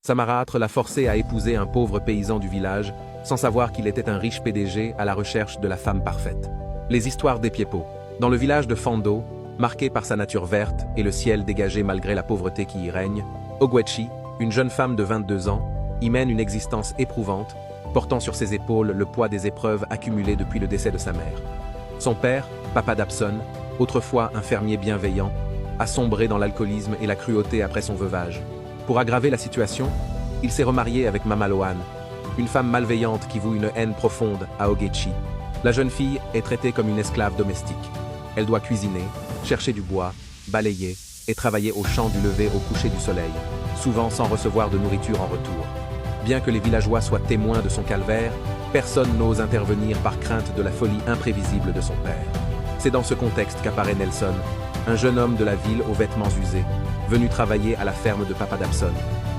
Sa marâtre l'a forcé à épouser un pauvre paysan du village, sans savoir qu'il était un riche PDG à la recherche de la femme parfaite. Les histoires des Piepos. Dans le village de Fando, marqué par sa nature verte et le ciel dégagé malgré la pauvreté qui y règne, Ogechi, une jeune femme de 22 ans, y mène une existence éprouvante, portant sur ses épaules le poids des épreuves accumulées depuis le décès de sa mère. Son père, Papa Dabson, autrefois un fermier bienveillant, a sombré dans l'alcoolisme et la cruauté après son veuvage. Pour aggraver la situation, il s'est remarié avec Mama Lohan, une femme malveillante qui voue une haine profonde à Ogechi. La jeune fille est traitée comme une esclave domestique. Elle doit cuisiner, chercher du bois, balayer et travailler au champ du lever au coucher du soleil, souvent sans recevoir de nourriture en retour. Bien que les villageois soient témoins de son calvaire, personne n'ose intervenir par crainte de la folie imprévisible de son père. C'est dans ce contexte qu'apparaît Nelson, un jeune homme de la ville aux vêtements usés, venu travailler à la ferme de Papa Dabson.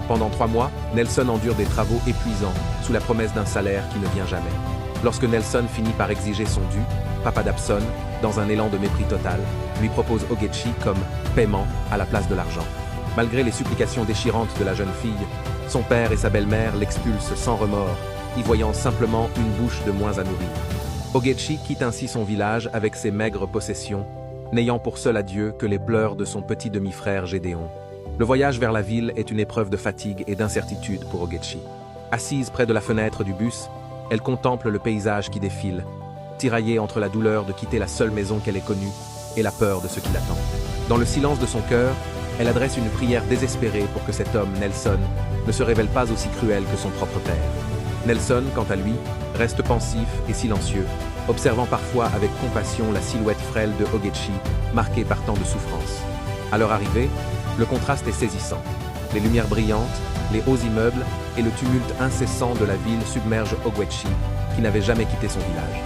Pendant 3 mois, Nelson endure des travaux épuisants, sous la promesse d'un salaire qui ne vient jamais. Lorsque Nelson finit par exiger son dû, Papa Dabson, dans un élan de mépris total, lui propose Ogechi comme paiement à la place de l'argent. Malgré les supplications déchirantes de la jeune fille, son père et sa belle-mère l'expulsent sans remords, y voyant simplement une bouche de moins à nourrir. Ogechi quitte ainsi son village avec ses maigres possessions, n'ayant pour seul adieu que les pleurs de son petit demi-frère Gédéon. Le voyage vers la ville est une épreuve de fatigue et d'incertitude pour Ogechi. Assise près de la fenêtre du bus, elle contemple le paysage qui défile, tiraillée entre la douleur de quitter la seule maison qu'elle ait connue et la peur de ce qui l'attend. Dans le silence de son cœur, elle adresse une prière désespérée pour que cet homme, Nelson, ne se révèle pas aussi cruel que son propre père. Nelson, quant à lui, reste pensif et silencieux, observant parfois avec compassion la silhouette frêle de Ogechi, marquée par tant de souffrance. À leur arrivée, le contraste est saisissant. Les lumières brillantes, les hauts immeubles et le tumulte incessant de la ville submergent Ogechi, qui n'avait jamais quitté son village.